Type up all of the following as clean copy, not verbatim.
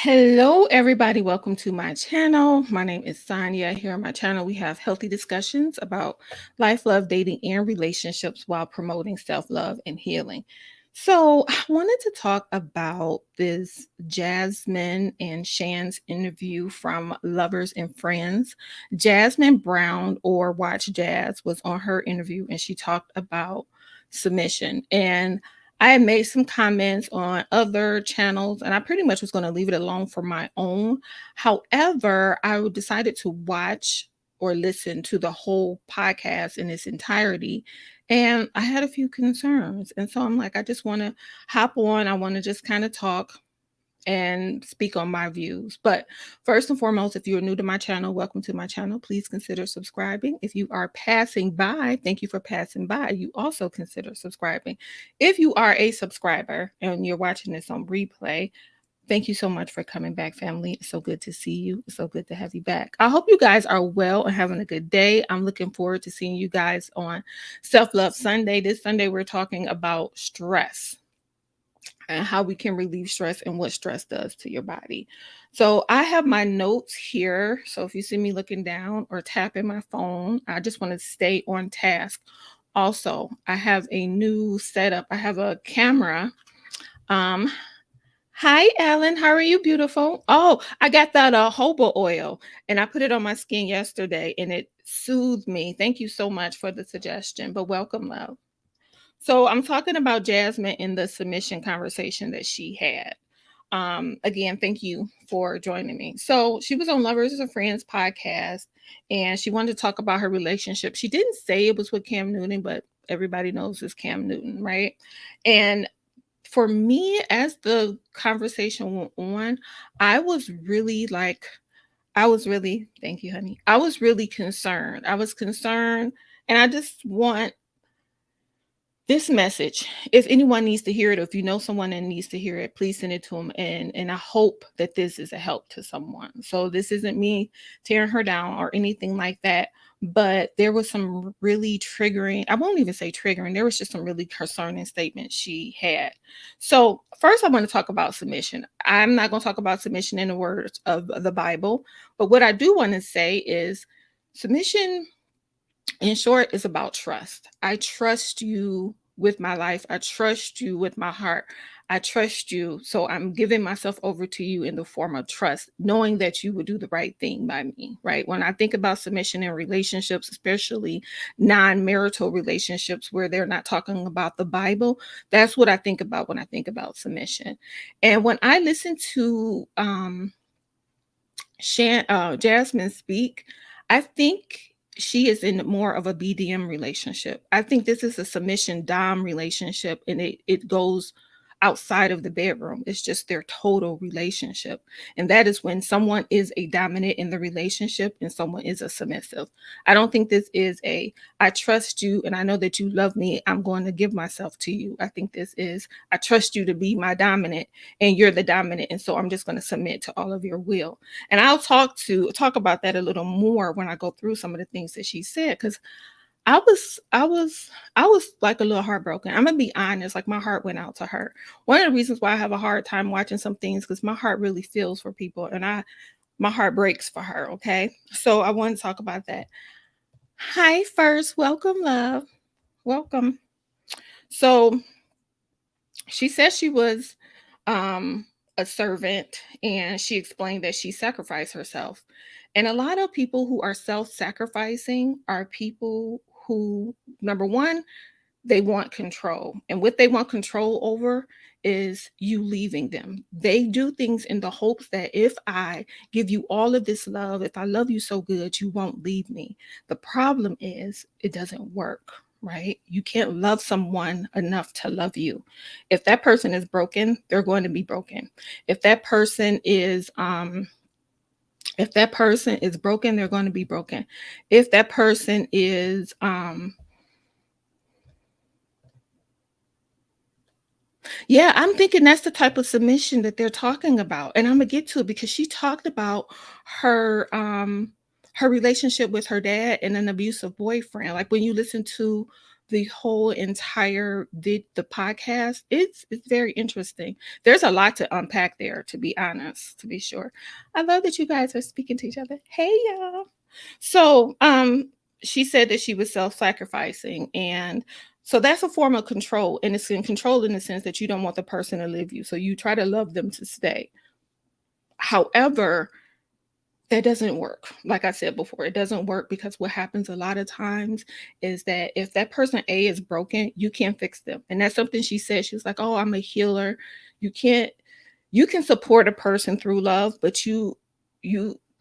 Hello, everybody. Welcome to my channel. My name is Sonya. Here on my channel, we have healthy discussions about life, love, dating, and relationships while promoting self love and healing. So, I wanted to talk about this Jasmine and Shan's interview from Lovers and Friends. Jasmine Brown, or Watch Jazz, was on her interview and she talked about submission. And I had made some comments on other channels and I pretty much was going to leave it alone for my own. However, decided to watch or listen to the whole podcast in its entirety. And I had a few concerns. And so I'm like, I just want to hop on. I want to just kind of talk and speak on my views. But first and foremost, if you're new to my channel, welcome to my channel. Please consider subscribing. If you are passing by, thank you for passing by. You also consider subscribing. If you are a subscriber and you're watching this on replay, thank you so much for coming back, family. It's so good to see you. It's so good to have you back. I hope you guys are well and having a good day. I'm looking forward to seeing you guys on Self Love Sunday. This Sunday, we're talking about stress and how we can relieve stress and what stress does to your body. So I have my notes here. So if you see me looking down or tapping my phone, I just want to stay on task. Also, I have a new setup. I have a camera. Um, Hi, Alan. How are you, beautiful? Oh, I got that hobo oil and I put it on my skin yesterday and it soothed me. Thank you so much for the suggestion, but welcome, love. So I'm talking about Jasmine in the submission conversation that she had. Again, thank you for joining me. So she was on Lovers and Friends podcast and she wanted to talk about her relationship. She didn't say it was with Cam Newton, but everybody knows it's Cam Newton, right? And for me, as the conversation went on, I was really like, thank you, honey. I was really concerned. I was concerned, and I just want this message, if anyone needs to hear it, or if you know someone that needs to hear it, please send it to them. And I hope that this is a help to someone. So this isn't me tearing her down or anything like that. But there was some really triggering, I won't even say triggering, there was just some really concerning statements she had. So first I want to talk about submission. I'm not going to talk about submission in the words of the Bible, but what I do want to say is submission in short, it's about trust. I trust you with my life. I trust you with my heart. I trust you. So I'm giving myself over to you in the form of trust, knowing that you would do the right thing by me, right? When I think about submission in relationships, especially non-marital relationships where they're not talking about the Bible, that's what I think about when I think about submission. And when I listen to Jasmine speak, I think she is in more of a BDM relationship. I think this is a submission dom relationship and it goes outside of the bedroom. It's just their total relationship. And that is when someone is a dominant in the relationship and someone is a submissive. I don't think this is a I trust you and I know that you love me. I'm going to give myself to you. I think this is I trust you to be my dominant and you're the dominant. And so I'm just going to submit to all of your will. And I'll talk about that a little more when I go through some of the things that she said because I was like a little heartbroken. I'm gonna be honest, like my heart went out to her. One of the reasons why I have a hard time watching some things because my heart really feels for people and my heart breaks for her. Okay. So I want to talk about that. Hi first, welcome, love. Welcome. So she said she was um a servant and she explained that she sacrificed herself. And a lot of people who are self-sacrificing are people who, number one, they want control. And what they want control over is you leaving them. They do things in the hopes that if I give you all of this love, if I love you so good, you won't leave me. The problem is it doesn't work, right? You can't love someone enough to love you. If that person is broken, they're going to be broken. If that person is broken, they're going to be broken. If that person is Yeah, I'm thinking that's the type of submission that they're talking about. And I'm gonna get to it because she talked about her relationship with her dad and an abusive boyfriend. Like when you listen to the whole entire the podcast, it's very interesting. There's a lot to unpack there, to be honest, to be sure. I love that you guys are speaking to each other. Hey y'all. So she said that she was self-sacrificing, and so that's a form of control, and it's in control in the sense that you don't want the person to leave you. So you try to love them to stay. However, that doesn't work. Like I said before, it doesn't work because what happens a lot of times is that if that person A is broken, you can't fix them. And that's something she said. She was like, "Oh, I'm a healer. You can't you can support a person through love, but you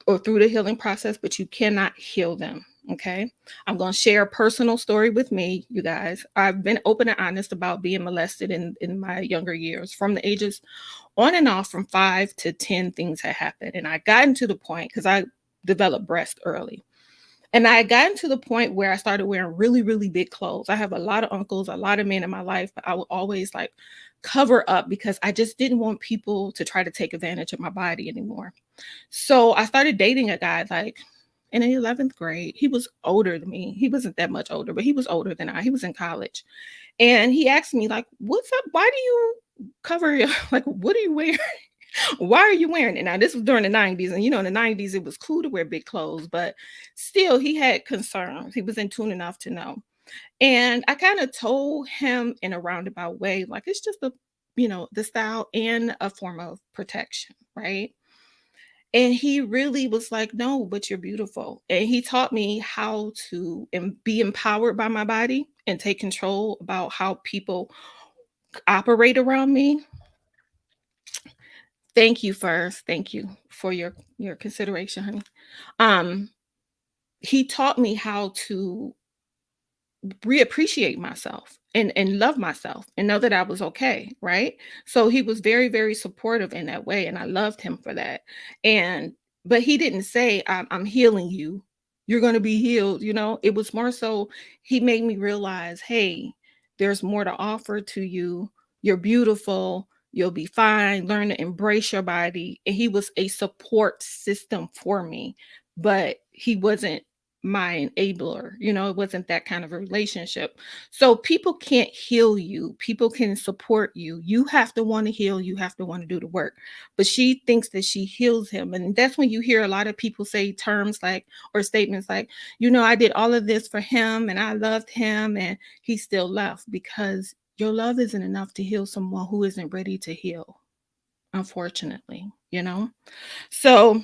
or through the healing process, but you cannot heal them." Okay. I'm going to share a personal story with me, you guys. I've been open and honest about being molested in my younger years. From the ages on and off from 5 to 10, things had happened. And I gotten to the point because I developed breast early. And I had gotten to the point where I started wearing really, really big clothes. I have a lot of uncles, a lot of men in my life, but I would always like cover up because I just didn't want people to try to take advantage of my body anymore. So I started dating a guy like in the 11th grade. He was older than me. He wasn't that much older, but he was older than I. He was in college. And he asked me, like, "What's up? Why do you cover your like what are you wearing?" Why are you wearing it? Now, this was during the 90s, and in the 90s, it was cool to wear big clothes, but still, he had concerns. He was in tune enough to know. And I kind of told him in a roundabout way, like, it's just the style and a form of protection, right? And he really was like, "No, but you're beautiful." And he taught me how to be empowered by my body and take control about how people operate around me. Thank you first. Thank you for your consideration, honey. Um, he taught me how to reappreciate myself and love myself and know that I was okay, right? So he was very, very supportive in that way, and I loved him for that. And but he didn't say, I'm healing you. You're going to be healed." It was more so he made me realize, hey, there's more to offer to you. You're beautiful. You'll be fine. Learn to embrace your body. And he was a support system for me, but he wasn't my enabler. It wasn't that kind of a relationship. So people can't heal you. People can support you. You have to want to heal. You have to want to do the work. But she thinks that she heals him. And that's when you hear a lot of people say terms like, or statements like, "I did all of this for him and I loved him and he still left," because your love isn't enough to heal someone who isn't ready to heal, unfortunately. So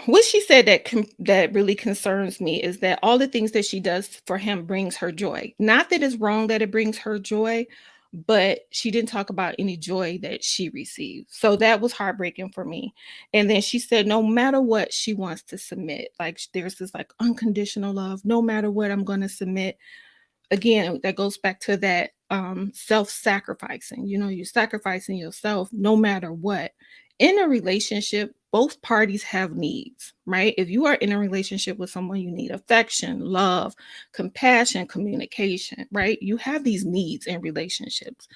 what she said that really concerns me is that all the things that she does for him brings her joy. Not that it's wrong that it brings her joy, but she didn't talk about any joy that she received. So that was heartbreaking for me. And then she said, no matter what, she wants to submit. Like there's this like unconditional love. No matter what, I'm going to submit. Again, that goes back to that self-sacrificing. You're sacrificing yourself no matter what. In a relationship, both parties have needs, right? If you are in a relationship with someone, you need affection, love, compassion, communication, right? You have these needs in relationships.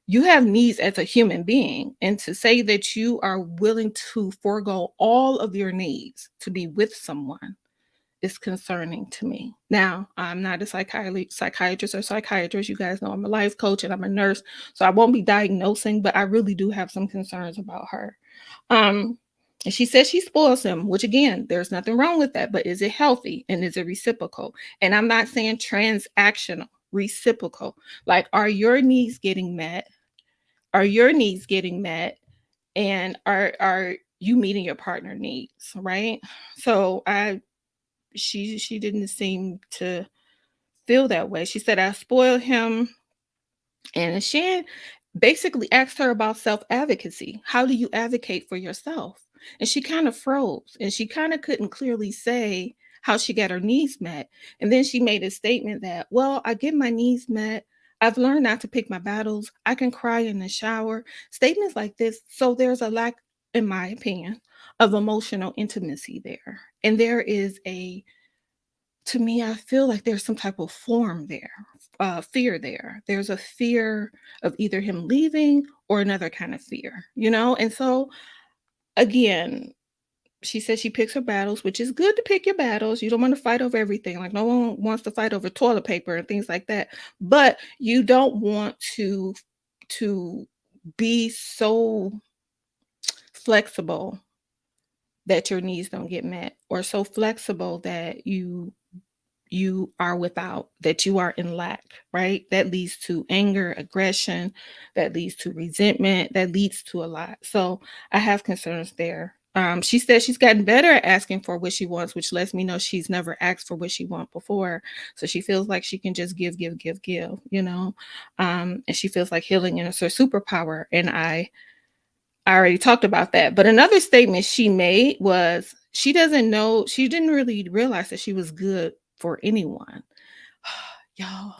You have needs as a human being, and to say that you are willing to forego all of your needs to be with someone is concerning to me. Now, I'm not a psychiatrist or psychiatrist. You guys know I'm a life coach and I'm a nurse, so I won't be diagnosing, but I really do have some concerns about her. Um, and she says she spoils him, which again, there's nothing wrong with that, but is it healthy and is it reciprocal? And I'm not saying transactional, reciprocal. Like, are your needs getting met? Are your needs getting met? And are you meeting your partner needs, right? So she didn't seem to feel that way. She said, "I spoiled him." And Shan basically asked her about self advocacy. How do you advocate for yourself? And she kind of froze and she kind of couldn't clearly say how she got her needs met. And then she made a statement that, well, I get my needs met. I've learned not to pick my battles. I can cry in the shower. Statements like this. So there's a lack, in my opinion, of emotional intimacy there. And there is to me, I feel like there's some type of form there, fear there. There's a fear of either him leaving or another kind of fear. And so again, She says she picks her battles, which is good to pick your battles. You don't want to fight over everything. Like no one wants to fight over toilet paper and things like that. But you don't want to be so flexible that your needs don't get met, or so flexible that you are without, that you are in lack, right? That leads to anger, aggression, that leads to resentment, that leads to a lot. So I have concerns there. She says she's gotten better at asking for what she wants, which lets me know she's never asked for what she wants before. So she feels like she can just give, give, give, give, you know. And she feels like healing is her superpower. And I already talked about that. But another statement she made was she didn't really realize that she was good for anyone. Y'all,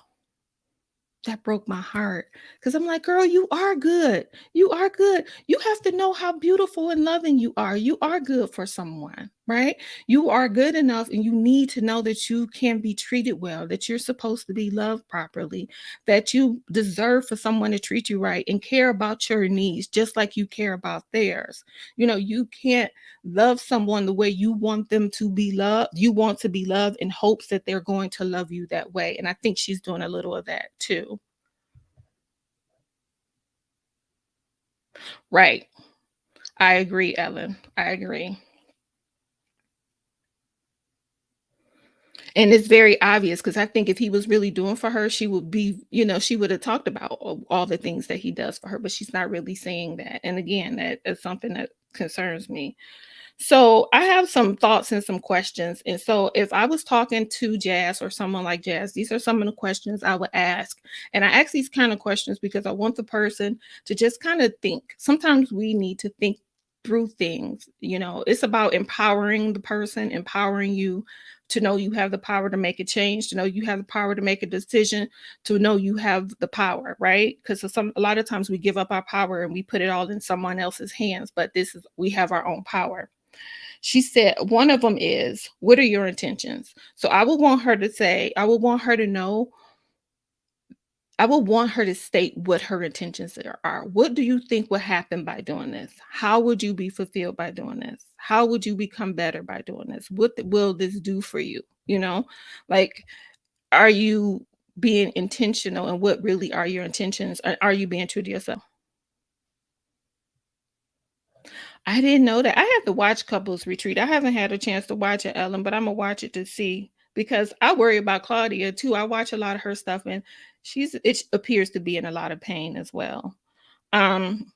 that broke my heart because I'm like, girl, you are good. You are good. You have to know how beautiful and loving you are. You are good for someone, right? You are good enough, and you need to know that you can be treated well, that you're supposed to be loved properly, that you deserve for someone to treat you right and care about your needs just like you care about theirs. You can't love someone the way you want them to be loved. You want to be loved in hopes that they're going to love you that way. And I think she's doing a little of that too. Right. I agree, Ellen. I agree. And it's very obvious because I think if he was really doing for her, she would be, she would have talked about all the things that he does for her, but she's not really saying that. And again, that is something that concerns me. So I have some thoughts and some questions. And so if I was talking to Jazz or someone like Jazz, these are some of the questions I would ask. And I ask these kind of questions because I want the person to just kind of think. Sometimes we need to think through things. It's about empowering the person, empowering you to know you have the power to make a change, to know you have the power to make a decision, to know you have the power, right? Because a lot of times we give up our power and we put it all in someone else's hands, but we have our own power. She said one of them is, what are your intentions? So I would want her to know, I would want her to state what her intentions are. What do you think would happen by doing this? How would you be fulfilled by doing this? How would you become better by doing this? What will this do for you? Like, are you being intentional, and what really are your intentions? Are you being true to yourself? I didn't know that. I have to watch Couples Retreat. I haven't had a chance to watch it, Ellen, but I'm gonna watch it to see because I worry about Claudia too. I watch a lot of her stuff, and it appears to be in a lot of pain as well. Um,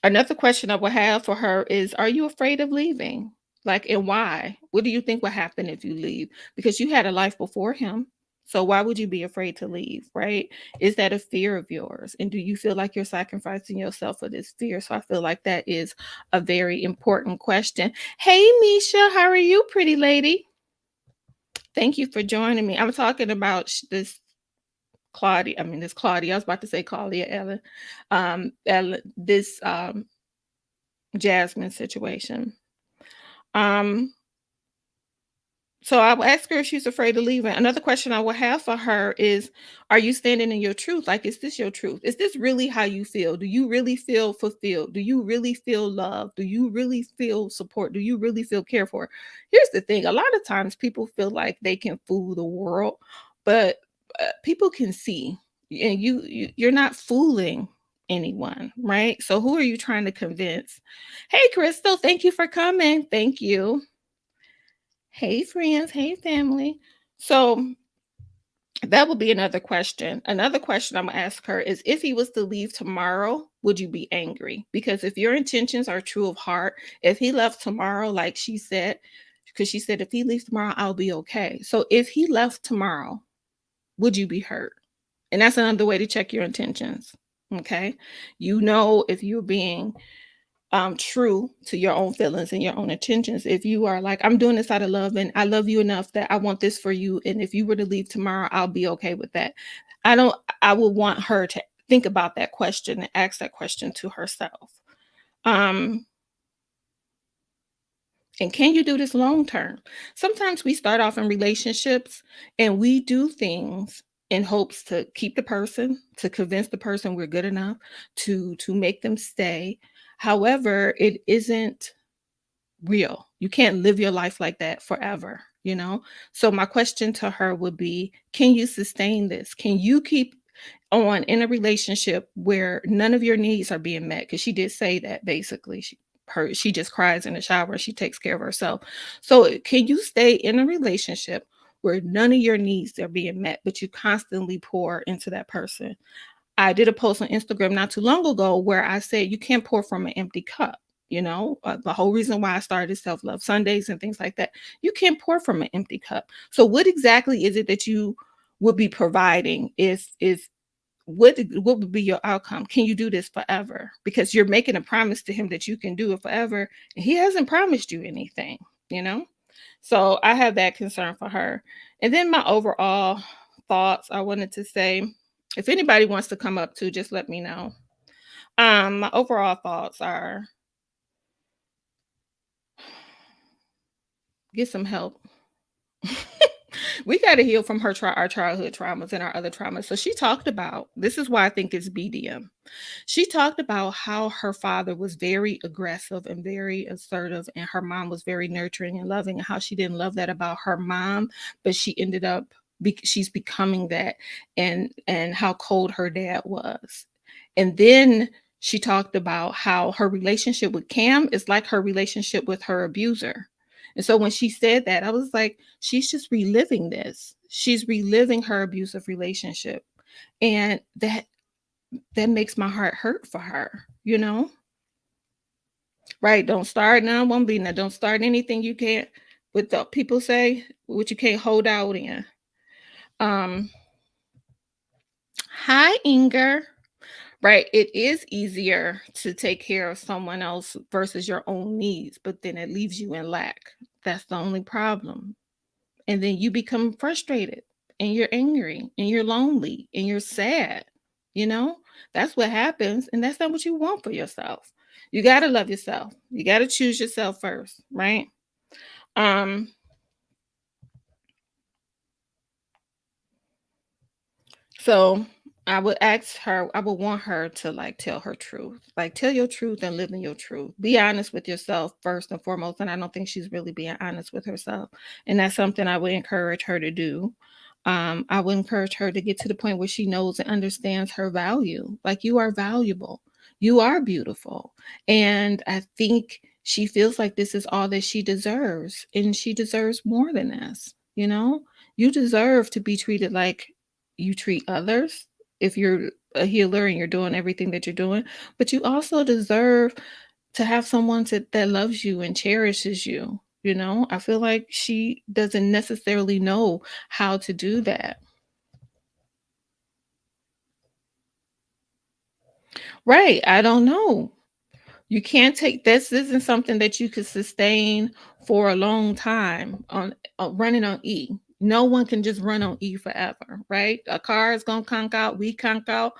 Another question I would have for her is, are you afraid of leaving? Like, and why? What do you think will happen if you leave? Because you had a life before him. So why would you be afraid to leave, right? Is that a fear of yours? And do you feel like you're sacrificing yourself for this fear? So I feel like that is a very important question. Hey, Misha, how are you, pretty lady? Thank you for joining me. I'm talking about this Claudia. I mean, this Claudia. I was about to say Claudia, Ellen. This Jasmine situation. Um, so I will ask her if she's afraid of leaving. Another question I will have for her is, are you standing in your truth? Like, is this your truth? Is this really how you feel? Do you really feel fulfilled? Do you really feel loved? Do you really feel support? Do you really feel cared for? Here's the thing. A lot of times people feel like they can fool the world, but people can see, and you're not fooling anyone, right? So who are you trying to convince? Hey, Crystal, thank you for coming. Thank you. Hey, friends. Hey, family. So that would be another question. Another question I'm going to ask her is, if he was to leave tomorrow, would you be angry? Because if your intentions are true of heart, if he left tomorrow, like she said, because she said, if he leaves tomorrow, I'll be okay. So if he left tomorrow, would you be hurt? And that's another way to check your intentions. Okay. If you're being true to your own feelings and your own intentions. If you are like, I'm doing this out of love and I love you enough that I want this for you, and if you were to leave tomorrow, I'll be okay with that. I would want her to think about that question and ask that question to herself. um and can you do this long term? Sometimes we start off in relationships and we do things in hopes to keep the person, to convince the person we're good enough, to make them stay. However, it isn't real. You can't live your life like that forever, you know? So my question to her would be, can you sustain this? Can you keep on in a relationship where none of your needs are being met? Because she did say that basically. She just cries in the shower, she takes care of herself. So can you stay in a relationship where none of your needs are being met, but you constantly pour into that person? I did a post on Instagram not too long ago where I said you can't pour from an empty cup. The whole reason why I started Self Love Sundays and things like that, you can't pour from an empty cup. So, what exactly is it that you would be providing? Is what would be your outcome? Can you do this forever? Because you're making a promise to him that you can do it forever, and he hasn't promised you anything. You know, so I have that concern for her. And then my overall thoughts, I wanted to say, if anybody wants to come up to, just let me know. My overall thoughts are get some help. We got to heal from our childhood traumas and our other traumas. So she talked about this is why I think it's BDM. She talked about how her father was very aggressive and very assertive, and her mom was very nurturing and loving, and how she didn't love that about her mom, but she ended up she's becoming that, and how cold her dad was. And then she talked about how her relationship with Cam is like her relationship with her abuser. And so when she said that, I was like, she's just reliving this. She's reliving her abusive relationship. And that makes my heart hurt for her, you know? Right. Don't start now, won't be now. Don't start anything you can't what the people say, what you can't hold out in. Um, hi, Inger. Right. It is easier to take care of someone else versus your own needs, but then it leaves you in lack. That's the only problem. And then you become frustrated and you're angry and you're lonely and you're sad. You know, that's what happens. And that's not what you want for yourself. You got to love yourself. You got to choose yourself first, right? Um, So I would ask her, I would want her to like tell her truth. Like tell your truth and live in your truth. Be honest with yourself first and foremost. And I don't think she's really being honest with herself. And that's something I would encourage her to do. I would encourage her to get to the point where she knows and understands her value. Like you are valuable. You are beautiful. And I think she feels like this is all that she deserves. And she deserves more than this, you know? You deserve to be treated like you treat others if you're a healer and you're doing everything that you're doing, but you also deserve to have someone that loves you and cherishes you. You know, I feel like she doesn't necessarily know how to do that. Right. I don't know. You can't take this isn't something that you could sustain for a long time on running on E. No one can just run on E forever, right? A car is gonna conk out, we conk out.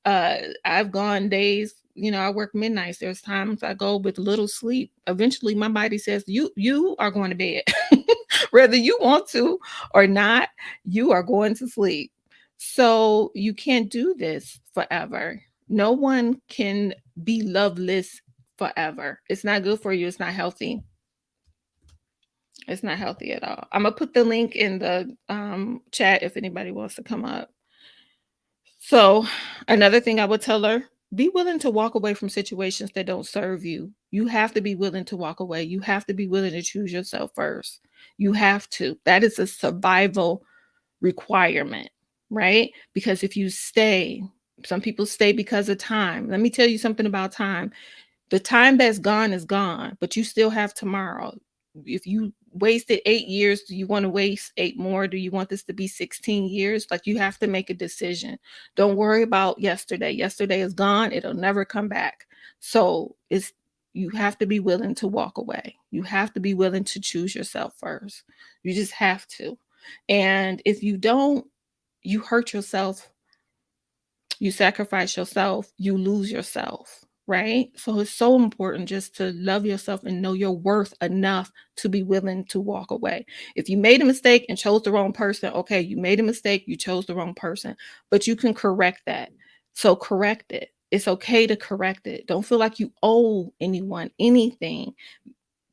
I've gone days, I work midnights. There's times I go with little sleep. Eventually my body says, you are going to bed. Whether you want to or not, you are going to sleep. So you can't do this forever. No one can be loveless forever. It's not good for you. It's not healthy. It's not healthy at all. I'm gonna put the link in the chat if anybody wants to come up. So, another thing I would tell her, be willing to walk away from situations that don't serve you. You have to be willing to walk away. You have to be willing to choose yourself first. You have to. That is a survival requirement, right? Because if you stay, some people stay because of time. Let me tell you something about time. The time that's gone is gone, but you still have tomorrow. If you wasted 8 years, do you want to waste eight more? Do you want this to be 16 years? Like you have to make a decision. Don't worry about yesterday. Yesterday is gone. It'll never come back. So you have to be willing to walk away. You have to be willing to choose yourself first. You just have to. And if you don't, you hurt yourself, you sacrifice yourself, you lose yourself, right? So it's so important just to love yourself and know your worth enough to be willing to walk away. If you made a mistake and chose the wrong person, okay, you made a mistake, you chose the wrong person, but you can correct that. So correct it. It's okay to correct it. Don't feel like you owe anyone anything.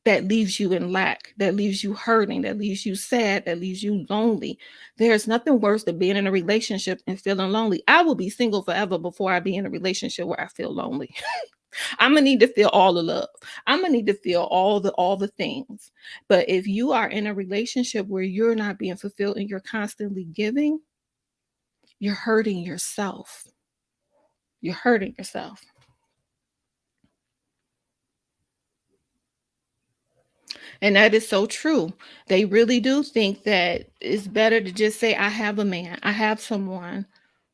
that leaves you in lack, that leaves you hurting, that leaves you sad, that leaves you lonely. There's nothing worse than being in a relationship and feeling lonely. I will be single forever before I be in a relationship where I feel lonely. I'm gonna need to feel all the love. I'm gonna need to feel all the things. But if you are in a relationship where you're not being fulfilled and you're constantly giving, you're hurting yourself. You're hurting yourself. And that is so true. They really do think that it's better to just say, I have a man, I have someone.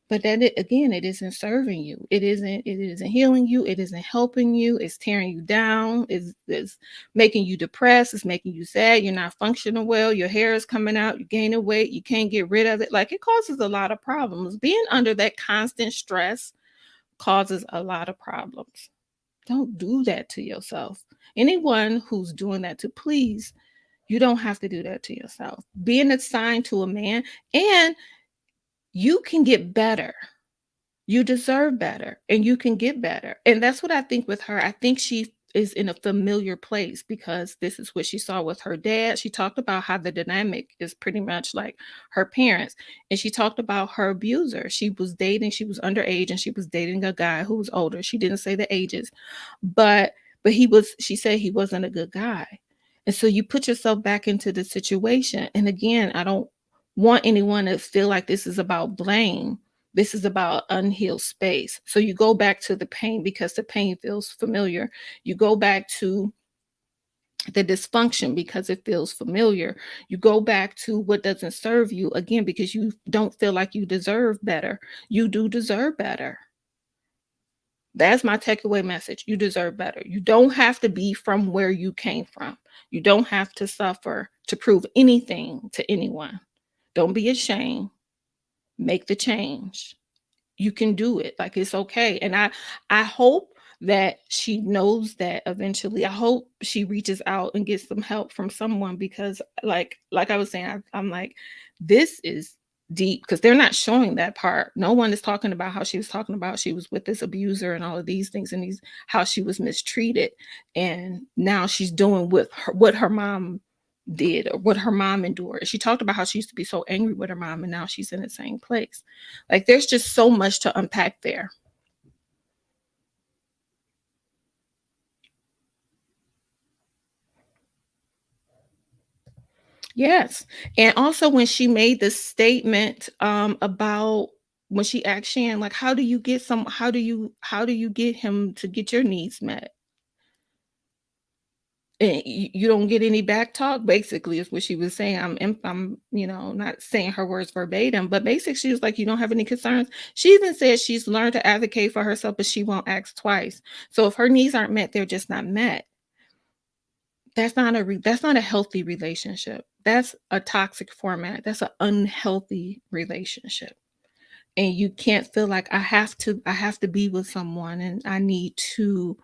But that again, it isn't serving you. It isn't healing you. It isn't helping you. It's tearing you down. It's making you depressed. It's making you sad. You're not functioning well. Your hair is coming out. You're gaining weight. You can't get rid of it. Like, it causes a lot of problems. Being under that constant stress causes a lot of problems. Don't do that to yourself. Anyone who's doing that to, please, you don't have to do that to yourself. Being assigned to a man, and you can get better. You deserve better and you can get better. And that's what I think with her. I think she is in a familiar place because this is what she saw with her dad. She talked about how the dynamic is pretty much like her parents. And she talked about her abuser. She was underage and she was dating a guy who was older. She didn't say the ages, but she said he wasn't a good guy. And so you put yourself back into the situation. And again, I don't want anyone to feel like this is about blame. This is about unhealed space. So you go back to the pain because the pain feels familiar. You go back to the dysfunction because it feels familiar. You go back to what doesn't serve you again because you don't feel like you deserve better. You do deserve better. That's my takeaway message. You deserve better. You don't have to be from where you came from. You don't have to suffer to prove anything to anyone. Don't be ashamed. Make the change. You can do it. Like, it's okay. And I hope that she knows that eventually. I hope she reaches out and gets some help from someone because like I was saying, I'm like, this is deep because they're not showing that part. No one is talking about how she was talking about she was with this abuser and all of these things and these how she was mistreated. And now she's doing with her, what her mom did or what her mom endured. She talked about how she used to be so angry with her mom and now she's in the same place. Like, there's just so much to unpack there. Yes. And also when she made the statement about when she asked Shan, like, how do you get him to get your needs met? And you don't get any back talk, basically, is what she was saying. I'm, not saying her words verbatim, but basically, she was like, you don't have any concerns. She even said she's learned to advocate for herself, but she won't ask twice. So if her needs aren't met, they're just not met. That's not a healthy relationship. That's a toxic format. That's an unhealthy relationship. And you can't feel like I have to be with someone and I need to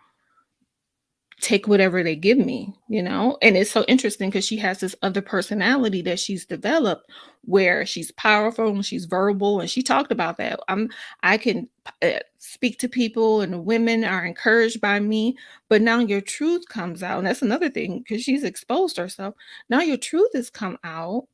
take whatever they give me. And it's so interesting because she has this other personality that she's developed where she's powerful and she's verbal, and she talked about that. I can speak to people and the women are encouraged by me, but now your truth comes out, and that's another thing because she's exposed herself. Now your truth has come out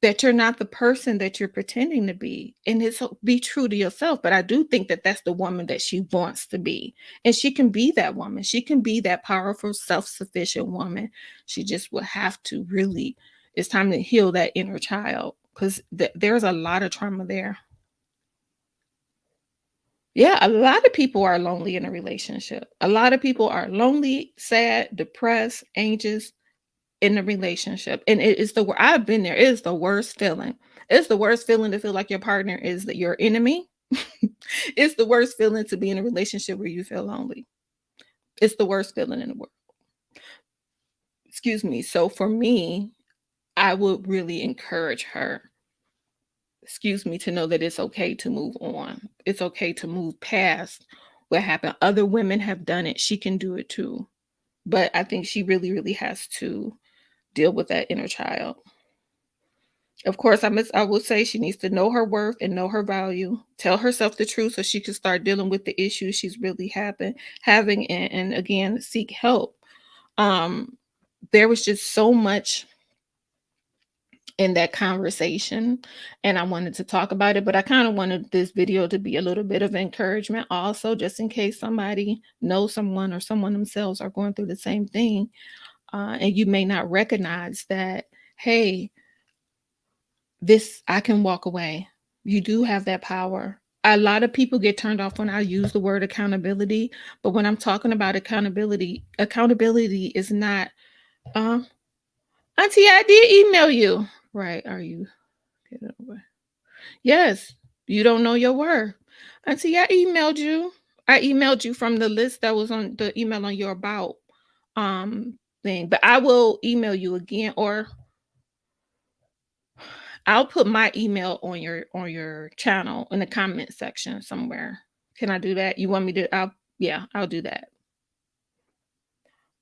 that you're not the person that you're pretending to be, and it's be true to yourself. But I do think that that's the woman that she wants to be, and she can be that woman. She can be that powerful, self-sufficient woman. She just will have to really, it's time to heal that inner child because there's a lot of trauma there. Yeah, a lot of people are lonely in a relationship. A lot of people are lonely, sad, depressed, anxious, in a relationship. And it is I've been there. It is the worst feeling. It's the worst feeling to feel like your partner is your enemy. It's the worst feeling to be in a relationship where you feel lonely. It's the worst feeling in the world. Excuse me. So for me, I would really encourage her, excuse me, to know that it's okay to move on. It's okay to move past what happened. Other women have done it. She can do it too. But I think she really, really has to deal with that inner child. Of course, I would say she needs to know her worth and know her value. Tell herself the truth so she can start dealing with the issues she's really having and again seek help. Um there was just so much in that conversation, and I wanted to talk about it, but I kind of wanted this video to be a little bit of encouragement also, just in case somebody knows someone or someone themselves are going through the same thing, and you may not recognize that, hey, this I can walk away. You do have that power. A lot of people get turned off when I use the word accountability, but when I'm talking about accountability, accountability is not, uh, Auntie, I did email you. Right. Are you get it away? Yes. You don't know your word. Auntie, I emailed you. I emailed you from the list that was on the email on your about thing. But I will email you again, or I'll put my email on your channel in the comment section somewhere. Can I do that? You want me to? I'll do that.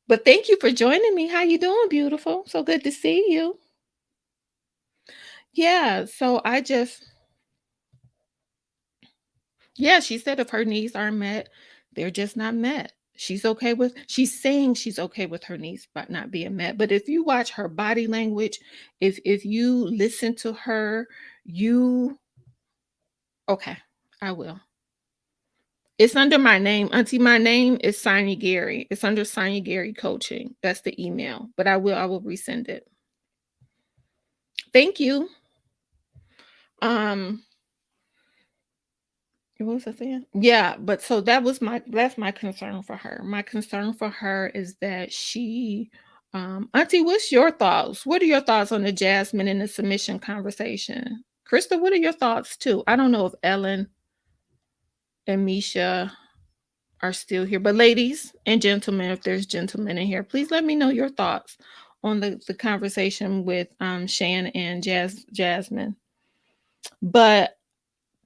But thank you for joining me. How you doing, beautiful? So good to see you. Yeah, so I just yeah, she said if her needs aren't met, they're just not met. She's saying she's okay with her needs but not being met. But if you watch her body language, if you listen to her, you okay, I will. It's under my name. Auntie, my name is Sonya Gary. It's under Sonya Gary Coaching. That's the email. But I will resend it. Thank you. Um, what was I saying? Yeah, but so that's my concern for her. My concern for her is that she Auntie, what's your thoughts? What are your thoughts on the Jasmine and the submission conversation? Krista, what are your thoughts too? I don't know if Ellen and Misha are still here. But ladies and gentlemen, if there's gentlemen in here, please let me know your thoughts on the conversation with Shan and Jasmine. But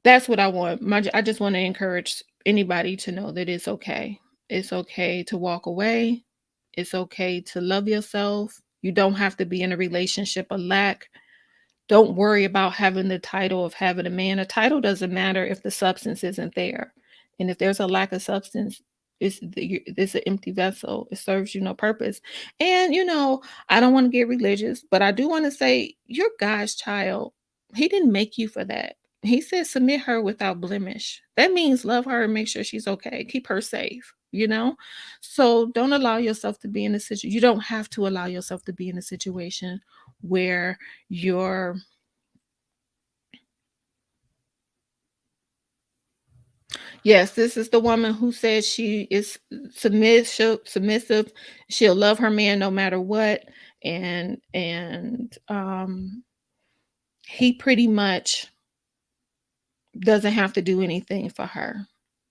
that's what I want. I just want to encourage anybody to know that it's okay. It's okay to walk away. It's okay to love yourself. You don't have to be in a relationship of lack. Don't worry about having the title of having a man. A title doesn't matter if the substance isn't there. And if there's a lack of substance, it's an empty vessel. It serves you no purpose. And, I don't want to get religious, but I do want to say you're God's child. He didn't make you for that. He said, submit her without blemish. That means love her and make sure she's okay. Keep her safe. So don't allow yourself to be in a situation. You don't have to allow yourself to be in a situation where you're yes, this is the woman who says she is submissive. She'll love her man no matter what. And he pretty much doesn't have to do anything for her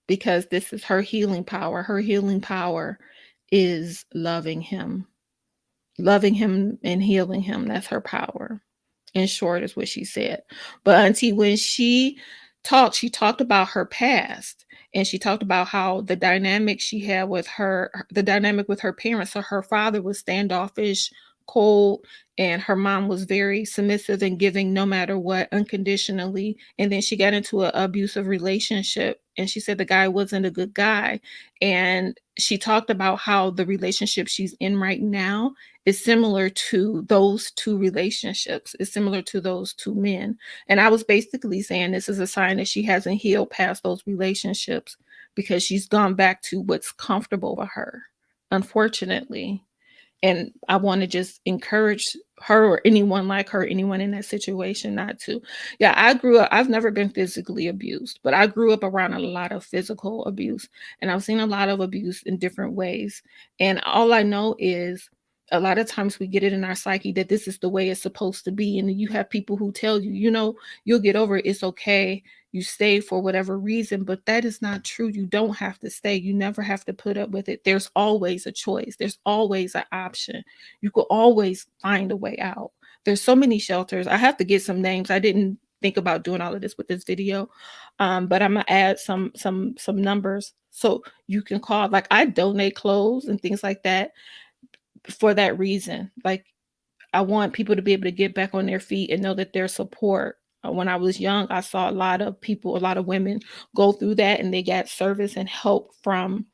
because this is her healing power. Her healing power is loving him and healing him. That's her power. In short, is what she said. But Auntie, when she talked about her past, and she talked about how the dynamic she had with the dynamic with her parents. So her father was standoffish, cold, and her mom was very submissive and giving no matter what, unconditionally. And then she got into an abusive relationship, and she said the guy wasn't a good guy. And she talked about how the relationship she's in right now is similar to those two relationships, is similar to those two men. And I was basically saying this is a sign that she hasn't healed past those relationships because she's gone back to what's comfortable for her, unfortunately. And I want to just encourage her or anyone like her, anyone in that situation not to. Yeah, I've never been physically abused, but I grew up around a lot of physical abuse, and I've seen a lot of abuse in different ways. And all I know is a lot of times we get it in our psyche that this is the way it's supposed to be. And you have people who tell you, you'll get over it. It's okay. You stay for whatever reason, but that is not true. You don't have to stay. You never have to put up with it. There's always a choice. There's always an option. You could always find a way out. There's so many shelters. I have to get some names. I didn't think about doing all of this with this video, but I'm gonna add some numbers so you can call. Like I donate clothes and things like that for that reason. Like I want people to be able to get back on their feet and know that there's support. When I was young, I saw a lot of people, a lot of women go through that, and they got service and help from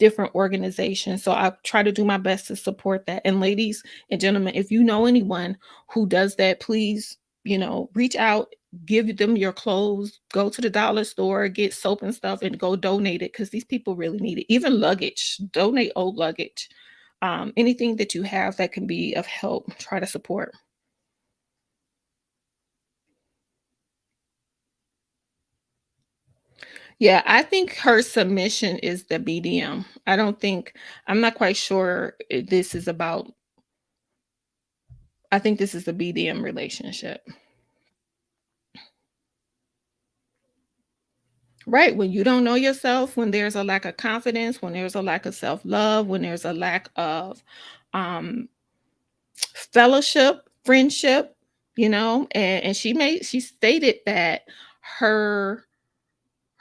different organizations. So I try to do my best to support that. And ladies and gentlemen, if you know anyone who does that, please, reach out, give them your clothes, go to the dollar store, get soap and stuff, and go donate it because these people really need it. Even luggage, donate old luggage. Anything that you have that can be of help, try to support. Yeah, I think her submission is the BDM. I don't think, I'm not quite sure this is about, I think this is a BDM relationship. Right. When you don't know yourself, when there's a lack of confidence, when there's a lack of self love, when there's a lack of um, fellowship, friendship, and she stated that her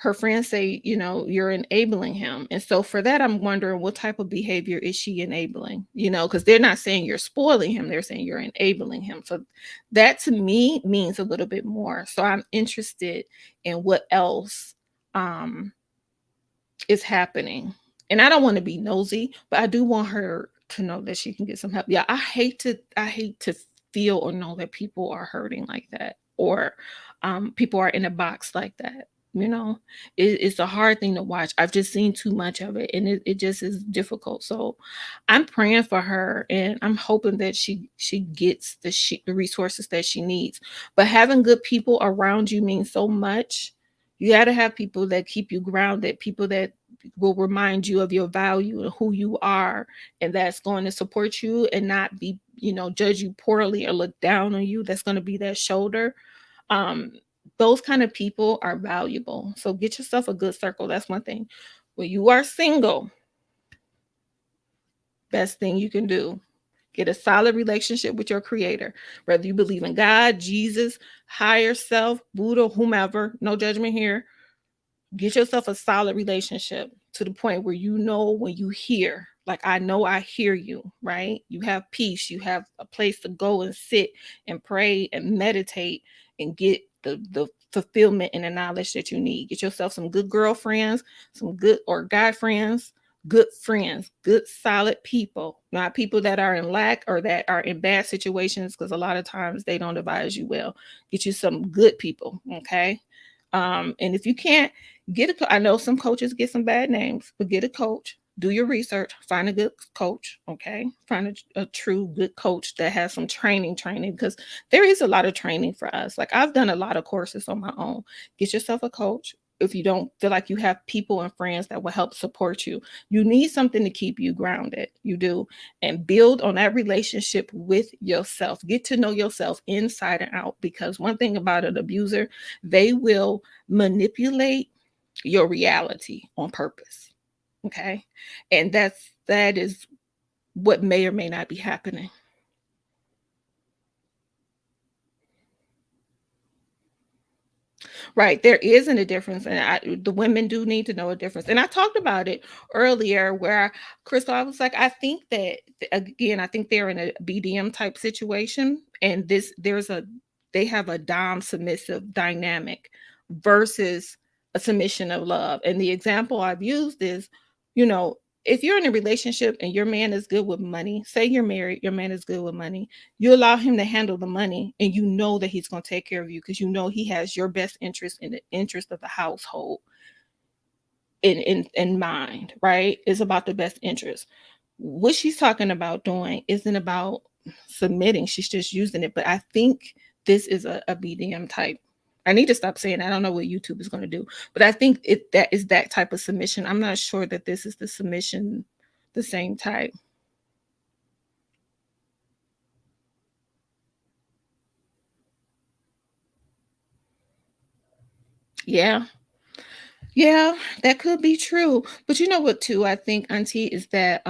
her friends say, you're enabling him. And so for that, I'm wondering what type of behavior is she enabling? Because they're not saying you're spoiling him, they're saying you're enabling him. So that to me means a little bit more. So I'm interested in what else um is happening. And I don't want to be nosy, but I do want her to know that she can get some help. Yeah, I hate to feel or know that people are hurting like that, or people are in a box like that. It's a hard thing to watch. I've just seen too much of it, and it just is difficult. So I'm praying for her, and I'm hoping that she gets the resources that she needs. But having good people around you means so much. You got to have people that keep you grounded, people that will remind you of your value and who you are, and that's going to support you and not be, judge you poorly or look down on you. That's going to be that shoulder. Um, those kind of people are valuable. So get yourself a good circle. That's one thing. When you are single, best thing you can do. Get a solid relationship with your creator, whether you believe in God, Jesus, higher self, Buddha, whomever, no judgment here. Get yourself a solid relationship to the point where when you hear, like I know I hear you, right? You have peace, you have a place to go and sit and pray and meditate and get the fulfillment and the knowledge that you need. Get yourself some good girlfriends, some good or guy friends, good solid people, not people that are in lack or that are in bad situations, because a lot of times they don't advise you well. Get you some good people, okay? And if you can't I know some coaches get some bad names, but get a coach, do your research, find a good coach, okay? Find a true good coach that has some training, because there is a lot of training for us. Like I've done a lot of courses on my own. Get yourself a coach. If you don't feel like you have people and friends that will help support you, you need something to keep you grounded. You do. And build on that relationship with yourself. Get to know yourself inside and out, because one thing about an abuser, they will manipulate your reality on purpose. Okay. And that is what may or may not be happening. Right. There isn't a difference. And the women do need to know a difference. And I talked about it earlier where Crystal, I was like, I think that, again, I think they're in a BDM type situation. And they have a dom submissive dynamic versus a submission of love. And the example I've used is, you know, if you're in a relationship and your man is good with money, say you're married, your man is good with money, you allow him to handle the money, and you know that he's going to take care of you because you know he has your best interest in the interest of the household in mind, right? It's about the best interest. What she's talking about doing isn't about submitting, she's just using it. But I think this is a BDM type. I need to stop saying, I don't know what YouTube is going to do, but I think that is that type of submission. I'm not sure that this is the submission, the same type. Yeah. Yeah, that could be true. But you know what too, I think, Auntie, is that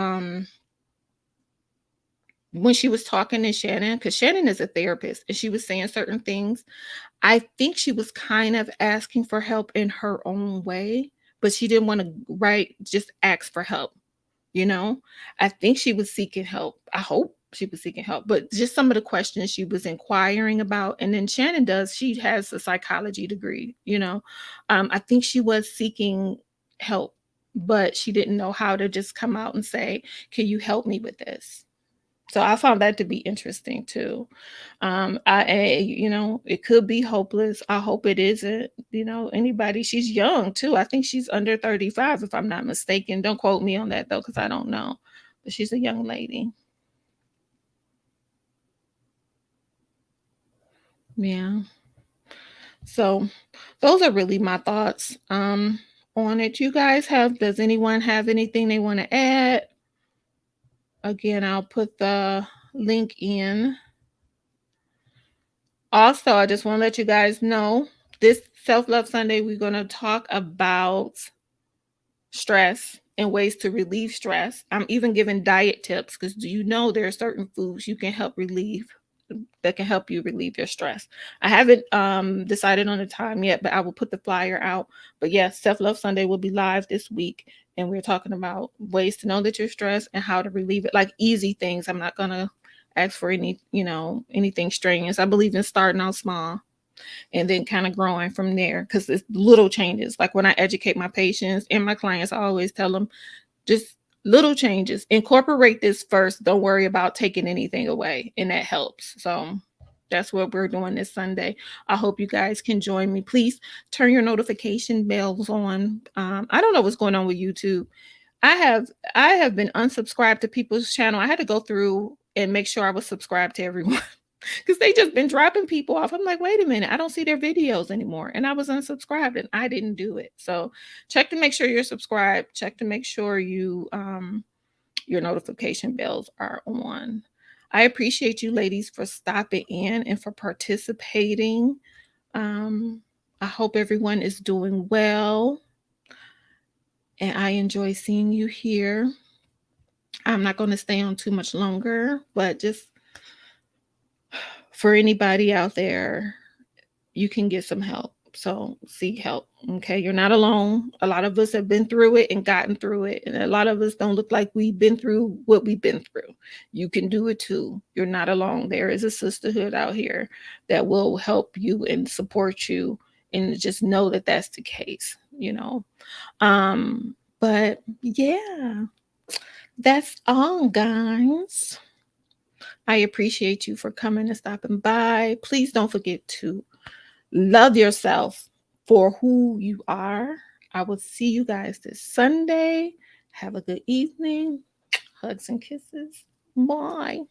when she was talking to Shannon, because Shannon is a therapist and she was saying certain things, I think she was kind of asking for help in her own way, but she didn't want to just ask for help. You know, I think she was seeking help. I hope she was seeking help, but just some of the questions she was inquiring about. And then Shannon she has a psychology degree, I think she was seeking help. but she didn't know how to just come out and say, can you help me with this? So I found that to be interesting too. It could be hopeless. I hope it isn't. Anybody. She's young too. I think she's under 35, if I'm not mistaken. Don't quote me on that though, because I don't know. But she's a young lady. Yeah. So those are really my thoughts on it. You guys does anyone have anything they want to add? Again, I'll put the link in. Also, I just want to let you guys know this Self Love Sunday, we're going to talk about stress and ways to relieve stress. I'm even giving diet tips because do you know there are certain foods you can help relieve that can help you relieve your stress. I haven't decided on the time yet, but I will put the flyer out. But yes, Self Love Sunday will be live this week, and we're talking about ways to know that you're stressed and how to relieve it, like easy things. I'm not gonna ask for anything strenuous. I believe in starting out small and then kind of growing from there because it's little changes. Like when I educate my patients and my clients, I always tell them just little changes. Incorporate this first. Don't worry about taking anything away, and that helps. So that's what we're doing this Sunday. I hope you guys can join me. Please turn your notification bells on. I don't know what's going on with YouTube. I have I have been unsubscribed to people's channel. I had to go through and make sure I was subscribed to everyone because they just been dropping people off. I'm like, wait a minute, I don't see their videos anymore. And I was unsubscribed and I didn't do it. So check to make sure you're subscribed. Check to make sure your notification bells are on. I appreciate you ladies for stopping in and for participating. Um, I hope everyone is doing well. And I enjoy seeing you here. I'm not going to stay on too much longer, but just for anybody out there, you can get some help. So seek help. Okay. You're not alone. A lot of us have been through it and gotten through it. And a lot of us don't look like we've been through what we've been through. You can do it too. You're not alone. There is a sisterhood out here that will help you and support you. And just know that that's the case. But yeah, that's all, guys. I appreciate you for coming and stopping by. Please don't forget to love yourself for who you are. I will see you guys this Sunday. Have a good evening. Hugs and kisses. Bye.